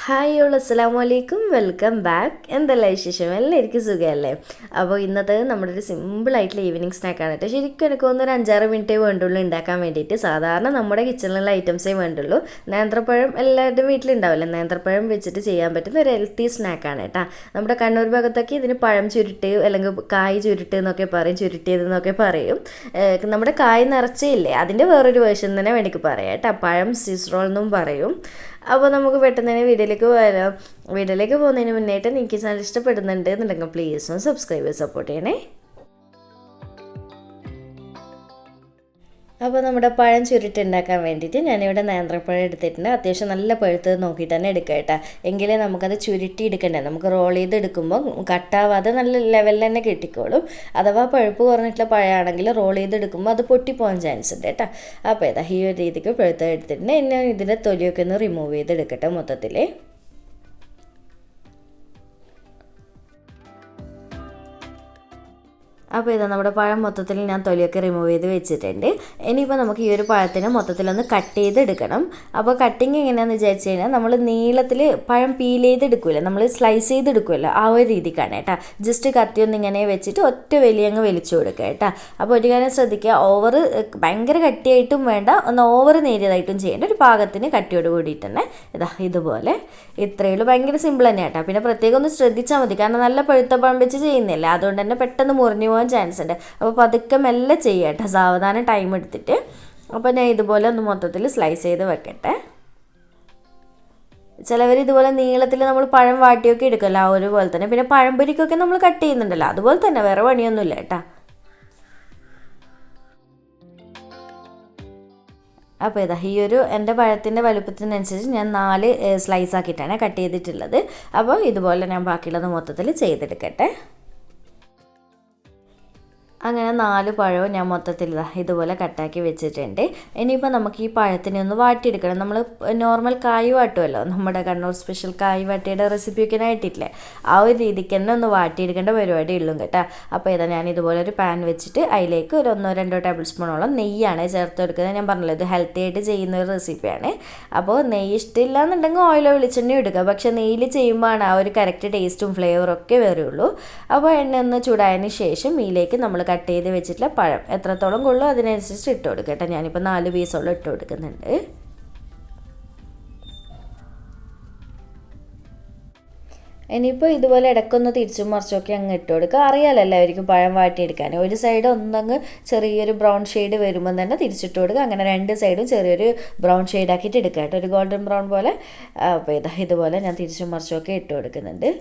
Hi all അസ്സലാമലൈക്കും, welcome back. എന്തെല്ലാം വിശേഷം? എല്ലാവർക്കും സുഖമല്ലേ? അപ്പോൾ ഇന്നത്തെ നമ്മുടെ ഒരു സിമ്പിളായിട്ടുള്ള ഈവനിങ് സ്നാക്കാണ് കേട്ടോ. ശരിക്കും എനിക്ക് ഒരു 5-6 മിനിറ്റേ വേണ്ടുള്ളൂ ഉണ്ടാക്കാൻ വേണ്ടിയിട്ട്. സാധാരണ നമ്മുടെ കിച്ചണിലുള്ള ഐറ്റംസേ വേണ്ടുള്ളൂ. നേന്ത്രപ്പഴം എല്ലാവരുടെയും വീട്ടിലുണ്ടാവില്ല. നേന്ത്രപ്പഴം വെച്ചിട്ട് ചെയ്യാൻ പറ്റുന്ന ഒരു ഹെൽത്തി സ്നാക്കാണ് കേട്ടോ. നമ്മുടെ കണ്ണൂർ ഭാഗത്തൊക്കെ ഇതിന് പഴം ചുരുട്ട് അല്ലെങ്കിൽ കായ് ചുരുട്ട് എന്നൊക്കെ പറയും, ചുരുട്ടിയതെന്നൊക്കെ പറയും. നമ്മുടെ കായ് നിറച്ചില്ലേ, അതിൻ്റെ വേറൊരു വേർഷൻ തന്നെ വേണ്ടിക്ക് പറയാം കേട്ടോ. പഴം സ്വിസ് റോൾ എന്നും പറയും. അപ്പോൾ നമുക്ക് പെട്ടെന്ന് തന്നെ വീഡിയോയിലേക്ക് വരാം. വീഡിയോയിലേക്ക് പോകുന്നതിന് മുന്നേയായിട്ട് എനിക്ക് ചാനൽ ഇഷ്ടപ്പെടുന്നുണ്ട് എന്നുണ്ടെങ്കിൽ പ്ലീസ് ഒന്ന് സബ്സ്ക്രൈബ് സപ്പോർട്ട് ചെയ്യണേ. അപ്പോൾ നമ്മുടെ പഴം ചുരുട്ടുണ്ടാക്കാൻ വേണ്ടിയിട്ട് ഞാനിവിടെ നേന്ത്രപ്പഴം എടുത്തിട്ടുണ്ട്. അത്യാവശ്യം നല്ല പഴുത്തത് നോക്കിയിട്ട് തന്നെ എടുക്കുക കേട്ടോ. എങ്കിലേ നമുക്കത് ചുരുട്ടി എടുക്കണ്ടേ. നമുക്ക് റോൾ ചെയ്ത് എടുക്കുമ്പോൾ കട്ടാവാതെ നല്ല ലെവലിൽ തന്നെ കിട്ടിക്കോളും. അഥവാ പഴുപ്പ് കുറഞ്ഞിട്ടുള്ള പഴമാണെങ്കിൽ റോൾ ചെയ്ത് എടുക്കുമ്പോൾ അത് പൊട്ടിപ്പോകാൻ ചാൻസ് ഉണ്ട് കേട്ടോ. അപ്പോൾ ഏതാ ഈ ഒരു രീതിക്ക് പഴുത്തത് എടുത്തിട്ടുണ്ട്. ഞാൻ ഇതിൻ്റെ തൊലിയൊക്കെ ഒന്ന് റിമൂവ് ചെയ്തെടുക്കട്ടെ മൊത്തത്തിൽ. അപ്പോൾ ഇതാ നമ്മുടെ പഴം മൊത്തത്തിൽ ഞാൻ തൊലിയൊക്കെ റിമൂവ് ചെയ്ത് വെച്ചിട്ടുണ്ട്. ഇനിയിപ്പോൾ നമുക്ക് ഈ ഒരു പഴത്തിന് മൊത്തത്തിലൊന്ന് കട്ട് ചെയ്തെടുക്കണം. അപ്പോൾ കട്ടിങ് എങ്ങനെയാണെന്ന് വിചാരിച്ചു കഴിഞ്ഞാൽ നമ്മൾ നീളത്തിൽ പഴം പീൽ ചെയ്തെടുക്കില്ല, നമ്മൾ സ്ലൈസ് ചെയ്തെടുക്കുമല്ലോ, ആ ഒരു രീതിക്കാണ് കേട്ടോ. ജസ്റ്റ് കത്തിയൊന്ന് ഇങ്ങനെ വെച്ചിട്ട് ഒറ്റ വലിയങ്ങ് വലിച്ചു കൊടുക്കുക കേട്ടോ. അപ്പോൾ ഒരു കാര്യം ശ്രദ്ധിക്കുക, ഓവർ ഭയങ്കര കട്ടിയായിട്ടും വേണ്ട, ഒന്ന് ഓവർ നേരിയതായിട്ടും ചെയ്യേണ്ട, ഒരു പാകത്തിന് കട്ടിയോട് കൂടിയിട്ട് തന്നെ ഇതാ ഇതുപോലെ. ഇത്രയേ ഉള്ളൂ, ഭയങ്കര സിമ്പിൾ തന്നെയാണ് കേട്ടോ. പിന്നെ പ്രത്യേകം ഒന്ന് ശ്രദ്ധിച്ചാൽ മതി, കാരണം നല്ല പഴുത്ത പഴം വെച്ച് ചെയ്യുന്നില്ല, അതുകൊണ്ട് തന്നെ പെട്ടെന്ന് മുറിഞ്ഞു പോകാൻ ചാൻസ് ഉണ്ട്. അപ്പോൾ പതുക്കെ മെല്ലെ ചെയ്യുക കേട്ടോ, സാവധാനം ടൈം എടുത്തിട്ട്. അപ്പോൾ ഞാൻ ഇതുപോലെ ഒന്ന് മൊത്തത്തിൽ സ്ലൈസ് ചെയ്ത് വെക്കട്ടെ. ചിലവർ ഇതുപോലെ നീളത്തിൽ നമ്മൾ പഴം വാട്ടിയൊക്കെ എടുക്കുമല്ലോ, ആ ഒരു പോലെ തന്നെ. പിന്നെ പഴംപൊരിക്കൊക്കെ നമ്മൾ കട്ട് ചെയ്യുന്നുണ്ടല്ലോ, അതുപോലെ തന്നെ, വേറെ പണിയൊന്നുമില്ല കേട്ടോ. അപ്പോൾ ഇതാ ഈ ഒരു എൻ്റെ പഴത്തിൻ്റെ വലുപ്പത്തിനനുസരിച്ച് ഞാൻ 4 സ്ലൈസ് ആക്കിയിട്ടാണ് കട്ട് ചെയ്തിട്ടുള്ളത്. അപ്പോൾ ഇതുപോലെ ഞാൻ ബാക്കിയുള്ളത് മൊത്തത്തിൽ ചെയ്തെടുക്കട്ടെ. അങ്ങനെ 4 പഴവും ഞാൻ മൊത്തത്തിൽ ഇതുപോലെ കട്ടാക്കി വെച്ചിട്ടുണ്ട്. ഇനിയിപ്പോൾ നമുക്ക് ഈ പഴത്തിനെ ഒന്ന് വാട്ടിയെടുക്കണം. നമ്മൾ നോർമൽ കായ് വാട്ടുമല്ലോ, നമ്മുടെ കണ്ണൂർ സ്പെഷ്യൽ കായ് വാട്ടിയുടെ റെസിപ്പിയൊക്കെ ആയിട്ടില്ലേ, ആ ഒരു രീതിക്ക് തന്നെ ഒന്ന് വാട്ടിയെടുക്കേണ്ട പരിപാടി ഉള്ളൂ കേട്ടോ. അപ്പോൾ ഇതാ ഞാൻ ഇതുപോലെ ഒരു പാൻ വെച്ചിട്ട് അതിലേക്ക് ഒരു 1-2 ടേബിൾ സ്പൂണോളം നെയ്യാണ് ചേർത്ത് കൊടുക്കുന്നത്. ഞാൻ പറഞ്ഞല്ലോ, ഇത് ഹെൽത്തി ആയിട്ട് ചെയ്യുന്ന ഒരു റെസിപ്പിയാണ്. അപ്പോൾ നെയ്യ് ഇഷ്ടമില്ല എന്നുണ്ടെങ്കിൽ ഓയിലോ വെളിച്ചെണ്ണയോ എടുക്കുക. പക്ഷേ നെയ്യിൽ ചെയ്യുമ്പോഴാണ് ആ ഒരു കറക്റ്റ് ടേസ്റ്റും ഫ്ലേവറും ഒക്കെ വരുള്ളൂ. അപ്പോൾ എണ്ണ ഒന്ന് ചൂടായതിന് ശേഷം ഇതിലേക്ക് നമ്മൾ കട്ട് ചെയ്ത് വെച്ചിട്ടുള്ള പഴം എത്രത്തോളം കൊള്ളൂ അതിനനുസരിച്ച് ഇട്ട് കൊടുക്കുക കേട്ടോ. ഞാനിപ്പോൾ 4 പീസോളം ഇട്ട് കൊടുക്കുന്നുണ്ട്. ഇനിയിപ്പോൾ ഇതുപോലെ ഇടയ്ക്കൊന്ന് തിരിച്ചും മറിച്ചൊക്കെ അങ്ങ് ഇട്ട് കൊടുക്കുക. അറിയാമല്ലോ എല്ലാവർക്കും പഴം വാട്ടിയെടുക്കാൻ. ഒരു സൈഡ് ഒന്നങ്ങ് ചെറിയൊരു ബ്രൗൺ ഷെയ്ഡ് വരുമ്പോൾ തന്നെ തിരിച്ചിട്ട് കൊടുക്കുക. അങ്ങനെ 2 സൈഡും ചെറിയൊരു ബ്രൗൺ ഷെയ്ഡ് ആക്കിയിട്ട് എടുക്കുക കേട്ടോ, ഒരു ഗോൾഡൻ ബ്രൗൺ പോലെ. അപ്പോൾ ഇതുപോലെ ഞാൻ തിരിച്ചും മറിച്ചൊക്കെ ഇട്ട് കൊടുക്കുന്നുണ്ട്.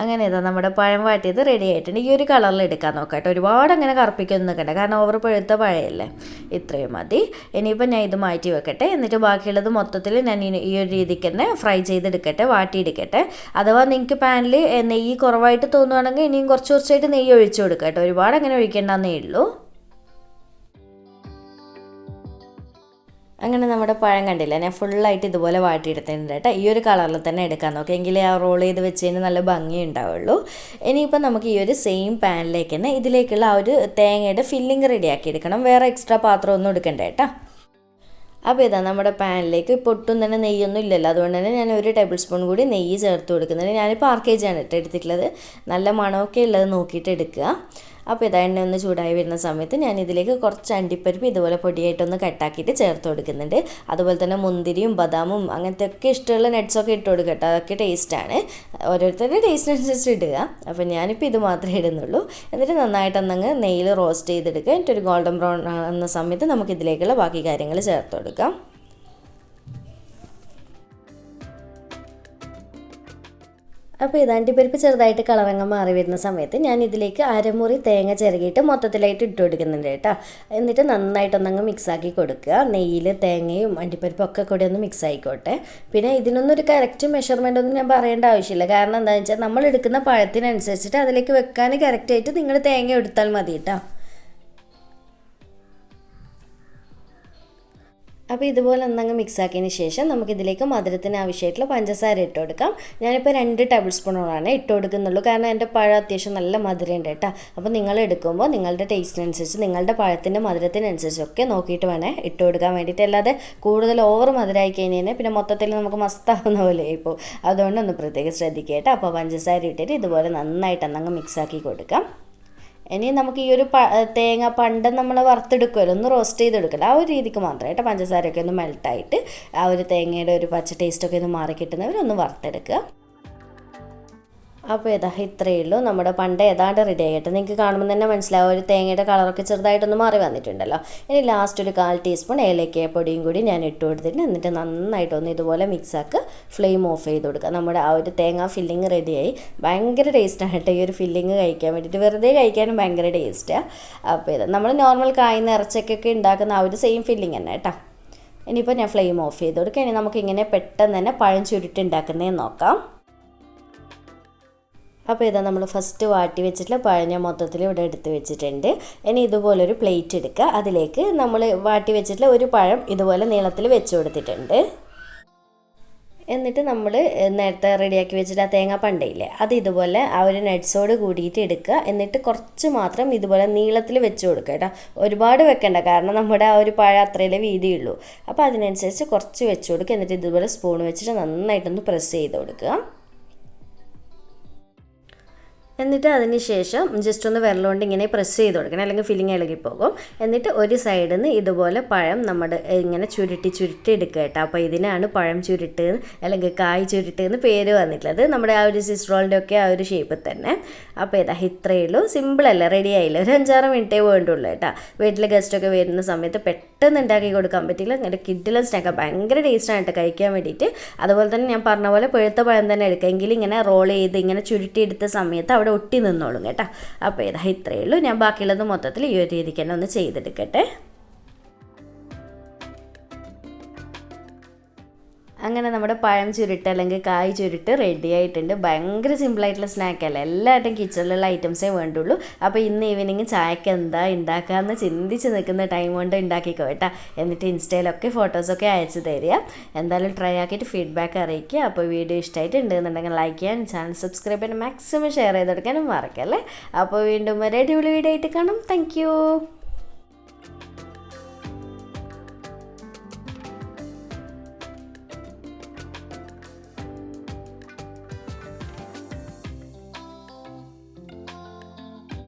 അങ്ങനെ ഇതാ നമ്മുടെ പഴം വാട്ടിയത് റെഡി ആയിട്ടുണ്ട്. ഈ ഒരു കളറിൽ എടുക്കാൻ നോക്കാം കേട്ടോ, ഒരുപാട് അങ്ങനെ കറുപ്പിക്കൊന്നും നിൽക്കണ്ട, കാരണം ഓവർ പഴുത്ത പഴയല്ലേ. ഇത്രയും മതി. ഇനിയിപ്പോൾ ഞാൻ ഇത് മാറ്റി വെക്കട്ടെ. എന്നിട്ട് ബാക്കിയുള്ളത് മൊത്തത്തിൽ ഞാൻ ഈ ഒരു രീതിക്ക് തന്നെ ഫ്രൈ ചെയ്തെടുക്കട്ടെ, വാട്ടിയെടുക്കട്ടെ. അഥവാ നിങ്ങൾക്ക് പാനിൽ നെയ്യ് കുറവായിട്ട് തോന്നുവാണെങ്കിൽ ഇനിയും കുറച്ചായിട്ട് നെയ്യ് ഒഴിച്ചു കൊടുക്കുക കേട്ടോ, ഒരുപാട് അങ്ങനെ ഒഴിക്കേണ്ടെന്നേ ഉള്ളൂ. അങ്ങനെ നമ്മുടെ പഴം കണ്ടില്ല, ഞാൻ ഫുള്ളായിട്ട് ഇതുപോലെ വാട്ടിയെടുത്തിട്ടുണ്ട് കേട്ടോ. ഈ ഒരു കളറിൽ തന്നെ എടുക്കാൻ നോക്കാം, എങ്കിലേ ആ റോൾ ചെയ്ത് വെച്ചതിന് നല്ല ഭംഗി ഉണ്ടാവുള്ളൂ. ഇനിയിപ്പോൾ നമുക്ക് ഈ ഒരു സെയിം പാനിലേക്ക് തന്നെ ഇതിലേക്കുള്ള ആ ഒരു തേങ്ങയുടെ ഫില്ലിങ് റെഡിയാക്കി എടുക്കണം. വേറെ എക്സ്ട്രാ പാത്രമൊന്നും എടുക്കണ്ട കേട്ടോ. അപ്പോൾ ഇതാ നമ്മുടെ പാനിലേക്ക് ഇപ്പോൾ ഒട്ടും തന്നെ നെയ്യൊന്നും ഇല്ലല്ലോ, അതുകൊണ്ട് തന്നെ ഞാൻ 1 ടേബിൾ സ്പൂൺ കൂടി നെയ്യ് ചേർത്ത് കൊടുക്കുന്നുണ്ട്. ഞാനിപ്പോൾ 1/2 kg ആണ് എടുത്തിട്ടുള്ളത്. നല്ല മണമൊക്കെ ഉള്ളത് നോക്കിയിട്ട് എടുക്കുക. അപ്പോൾ ഇതാ എണ്ണ ഒന്ന് ചൂടായി വരുന്ന സമയത്ത് ഞാൻ ഇതിലേക്ക് കുറച്ച് അണ്ടിപ്പരിപ്പ് ഇതുപോലെ പൊടിയായിട്ടൊന്ന് കട്ടാക്കിയിട്ട് ചേർത്ത് കൊടുക്കുന്നുണ്ട്. അതുപോലെ തന്നെ മുന്തിരിയും ബദാമും അങ്ങനത്തെ ഒക്കെ ഇഷ്ടമുള്ള നട്ട്സൊക്കെ ഇട്ട് കൊടുക്കട്ടെ, അതൊക്കെ ടേസ്റ്റാണ്, ഓരോരുത്തരുടെ ടേസ്റ്റിനനുസരിച്ച് ഇടുക. അപ്പോൾ ഞാനിപ്പോൾ ഇത് മാത്രമേ ഇടുന്നുള്ളൂ. എന്നിട്ട് നന്നായിട്ടൊന്നങ്ങ് നെയ്യിൽ റോസ്റ്റ് ചെയ്തെടുക്കുക. എന്നിട്ടൊരു ഗോൾഡൻ ബ്രൗൺ ആകുന്ന സമയത്ത് നമുക്ക് ഇതിലേക്കുള്ള ബാക്കി കാര്യങ്ങൾ ചേർത്ത് കൊടുക്കാം. അപ്പോൾ ഇത് അണ്ടിപ്പരിപ്പ് ചെറുതായിട്ട് കളറങ്ങ് മാറി വരുന്ന സമയത്ത് ഞാൻ ഇതിലേക്ക് അരമുറി തേങ്ങ ചിരകിയിട്ട് മൊത്തത്തിലായിട്ട് ഇട്ട് കൊടുക്കുന്നുണ്ട് കേട്ടോ. എന്നിട്ട് നന്നായിട്ടൊന്നങ്ങ് മിക്സാക്കി കൊടുക്കുക. നെയ്യിൽ തേങ്ങയും അണ്ടിപ്പരിപ്പും ഒക്കെ കൂടി ഒന്ന് മിക്സ് ആയിക്കോട്ടെ. പിന്നെ ഇതിനൊന്നും ഒരു കറക്റ്റ് മെഷർമെൻ്റ് ഒന്നും ഞാൻ പറയേണ്ട ആവശ്യമില്ല, കാരണം എന്താണെന്ന് വെച്ചാൽ നമ്മൾ എടുക്കുന്ന പഴത്തിനനുസരിച്ചിട്ട് അതിലേക്ക് വെക്കാൻ കറക്റ്റായിട്ട് നിങ്ങൾ തേങ്ങ എടുത്താൽ മതി കേട്ടോ. അപ്പോൾ ഇതുപോലെ ഒന്നങ്ങ് മിക്സ് ആക്കിയതിന് ശേഷം നമുക്കിതിലേക്ക് മധുരത്തിന് ആവശ്യമായിട്ടുള്ള പഞ്ചസാര ഇട്ട് കൊടുക്കാം. ഞാനിപ്പോൾ 2 ടേബിൾ സ്പൂണോളാണ് ഇട്ട് കൊടുക്കുന്നുള്ളൂ, കാരണം എൻ്റെ പഴം അത്യാവശ്യം നല്ല മധുരമുണ്ട് കേട്ടോ. അപ്പോൾ നിങ്ങൾ എടുക്കുമ്പോൾ നിങ്ങളുടെ ടേസ്റ്റിനനുസരിച്ച് നിങ്ങളുടെ പഴത്തിൻ്റെ മധുരത്തിനനുസരിച്ചൊക്കെ നോക്കിയിട്ട് വേണേ ഇട്ട് കൊടുക്കാൻ വേണ്ടിയിട്ട്. അല്ലാതെ കൂടുതൽ ഓവർ മധുരമായി കഴിഞ്ഞാൽ പിന്നെ മൊത്തത്തിൽ നമുക്ക് മസ്താവുന്ന പോലെ ഇപ്പോൾ, അതുകൊണ്ടൊന്ന് പ്രത്യേകം ശ്രദ്ധിക്കുക കേട്ടോ. അപ്പോൾ പഞ്ചസാര ഇട്ടിട്ട് ഇതുപോലെ നന്നായിട്ട് ഒന്നങ്ങ് മിക്സ് ആക്കി കൊടുക്കാം. ഇനി നമുക്ക് ഈ ഒരു തേങ്ങ പണ്ട് നമ്മൾ വറുത്തെടുക്കുമല്ലോ, ഒന്ന് റോസ്റ്റ് ചെയ്തെടുക്കില്ല, ആ ഒരു രീതിക്ക് മാത്രം കേട്ടോ. പഞ്ചസാരയൊക്കെ ഒന്ന് മെൽട്ടായിട്ട് ആ ഒരു തേങ്ങയുടെ ഒരു പച്ച ടേസ്റ്റൊക്കെ ഒന്ന് മാറി കിട്ടുന്നവരൊന്ന് വറുത്തെടുക്കുക. അപ്പോൾ ഇത്രയേ ഉള്ളൂ, നമ്മുടെ പണ്ട് ഏതാണ്ട് റെഡി ആയിട്ട് നിങ്ങൾക്ക് കാണുമ്പോൾ തന്നെ മനസ്സിലാവും ഒരു തേങ്ങയുടെ കളറൊക്കെ ചെറുതായിട്ടൊന്ന് മാറി വന്നിട്ടുണ്ടല്ലോ. ഇനി ലാസ്റ്റ് ഒരു 1/4 ടീസ്പൂൺ ഏലക്ക പൊടിയും കൂടി ഞാൻ ഇട്ട് കൊടുത്തിട്ട് എന്നിട്ട് നന്നായിട്ടൊന്ന് ഇതുപോലെ മിക്സാക്കുക. ഫ്ലെയിം ഓഫ് ചെയ്ത് കൊടുക്കുക. നമ്മുടെ ആ ഒരു തേങ്ങ ഫില്ലിങ് റെഡിയായി. ഭയങ്കര ടേസ്റ്റാണ് കേട്ടോ ഈ ഒരു ഫില്ലിങ് കഴിക്കാൻ വേണ്ടിയിട്ട്, വെറുതെ കഴിക്കാനും ഭയങ്കര ടേസ്റ്റാണ്. അപ്പോൾ നമ്മൾ നോർമൽ കായ്ന്ന ഇറച്ചിക്കൊക്കെ ഉണ്ടാക്കുന്ന ആ ഒരു സെയിം ഫില്ലിങ് തന്നെ കേട്ടോ. ഇനിയിപ്പോൾ ഞാൻ ഫ്ലെയിം ഓഫ് ചെയ്ത് കൊടുക്കുക. ഇനി നമുക്കിങ്ങനെ പെട്ടെന്ന് തന്നെ പഴം ചുരുട്ടി ഉണ്ടാക്കുന്നതെന്ന് നോക്കാം. അപ്പോൾ നമ്മൾ ഫസ്റ്റ് വാട്ടി വെച്ചിട്ടുള്ള പഴം ഞാൻ മൊത്തത്തിൽ ഇവിടെ എടുത്ത് വെച്ചിട്ടുണ്ട്. ഇനി ഇതുപോലൊരു പ്ലേറ്റ് എടുക്കുക. അതിലേക്ക് നമ്മൾ വാട്ടി വെച്ചിട്ടുള്ള ഒരു പഴം ഇതുപോലെ നീളത്തിൽ വെച്ച് കൊടുത്തിട്ടുണ്ട്. എന്നിട്ട് നമ്മൾ നേരത്തെ റെഡിയാക്കി വെച്ചിട്ട് ആ തേങ്ങ പണ്ടയില്ലേ, അത് ഇതുപോലെ ആ ഒരു നട്ട്സോട് കൂടിയിട്ട് എടുക്കുക. എന്നിട്ട് കുറച്ച് മാത്രം ഇതുപോലെ നീളത്തിൽ വെച്ച് കൊടുക്കുക കേട്ടോ. ഒരുപാട് വെക്കണ്ട, കാരണം നമ്മുടെ ആ ഒരു പഴം അത്രയല്ലേ വീതിയുള്ളൂ. അപ്പോൾ അതിനനുസരിച്ച് കുറച്ച് വെച്ച് കൊടുക്കുക. എന്നിട്ട് ഇതുപോലെ സ്പൂൺ വെച്ചിട്ട് നന്നായിട്ടൊന്ന് പ്രസ് ചെയ്ത് കൊടുക്കുക. എന്നിട്ട് അതിന് ശേഷം ജസ്റ്റ് ഒന്ന് വിരൽ കൊണ്ട് ഇങ്ങനെ പ്രസ് ചെയ്ത് കൊടുക്കണം, അല്ലെങ്കിൽ ഫില്ലിങ് ഇളകിപ്പോകും. എന്നിട്ട് ഒരു സൈഡിൽ നിന്ന് ഇതുപോലെ പഴം നമ്മുടെ ഇങ്ങനെ ചുരുട്ടി എടുക്കുക കേട്ടോ. അപ്പോൾ ഇതിനാണ് പഴം ചുരുട്ട് അല്ലെങ്കിൽ കായ് ചുരുട്ട് എന്ന് പേര് വന്നിട്ടുള്ളത്. നമ്മുടെ ആ ഒരു സ്വിസ് റോളിൻ്റെ ഒക്കെ ആ ഒരു ഷേപ്പിൽ തന്നെ. അപ്പോൾ ഇത്രയേ ഉള്ളൂ, സിമ്പിളല്ല, റെഡി ആയില്ല. ഒരു 5-6 മിനിറ്റേ വേണ്ടുള്ളൂ കേട്ടോ. വീട്ടിൽ ഗസ്റ്റൊക്കെ വരുന്ന സമയത്ത് പെട്ടെന്ന് ഉണ്ടാക്കി കൊടുക്കാൻ പറ്റില്ല. അങ്ങനെ കിഡിലും സ്നാക്ക് ഭയങ്കര ടേസ്റ്റാണ് കേട്ടോ കഴിക്കാൻ വേണ്ടിയിട്ട്. അതുപോലെ തന്നെ ഞാൻ പറഞ്ഞ പോലെ പഴുത്ത പഴം തന്നെ എടുക്കുക, എങ്കിൽ ഇങ്ങനെ റോൾ ചെയ്ത് ഇങ്ങനെ ചുരുട്ടി എടുത്ത സമയത്ത് അവിടെ ഒട്ടി നിന്നോളും കേട്ടോ. അപ്പോൾ ഇത്രയേ ഉള്ളൂ. ഞാൻ ബാക്കിയുള്ളത് മൊത്തത്തിൽ ഈ ഒരു രീതിക്ക് തന്നെ ഒന്ന് ചെയ്തെടുക്കട്ടെ. അങ്ങനെ നമ്മുടെ പഴം ചുരുട്ട് അല്ലെങ്കിൽ കായ് ചുരുട്ട് റെഡി ആയിട്ടുണ്ട്. ഭയങ്കര സിമ്പിളായിട്ടുള്ള സ്നാക്കല്ല, എല്ലാവരുടെയും കിച്ചണിലുള്ള ഐറ്റംസേ വേണ്ടുള്ളൂ. അപ്പോൾ ഇന്ന് ഈവനിങ് ചായക്ക് എന്താ ഉണ്ടാക്കാമെന്ന് ചിന്തിച്ച് നിൽക്കുന്ന ടൈം കൊണ്ട് ഉണ്ടാക്കിക്കോ കേട്ടോ. എന്നിട്ട് ഇൻസ്റ്റയിലൊക്കെ ഫോട്ടോസൊക്കെ അയച്ചു തരിക. എന്തായാലും ട്രൈ ആക്കിയിട്ട് ഫീഡ്ബാക്ക് അറിയിക്കുക. അപ്പോൾ വീഡിയോ ഇഷ്ടമായിട്ടുണ്ടെന്നുണ്ടെങ്കിൽ ലൈക്ക് ചെയ്യാൻ, ചാനൽ സബ്സ്ക്രൈബ് ചെയ്യാൻ, മാക്സിമം ഷെയർ ചെയ്തെടുക്കാനും മറക്കല്ലേ. അപ്പോൾ വീണ്ടും ഒരു അടിപൊളി വീഡിയോ ആയിട്ട് കാണാം. താങ്ക്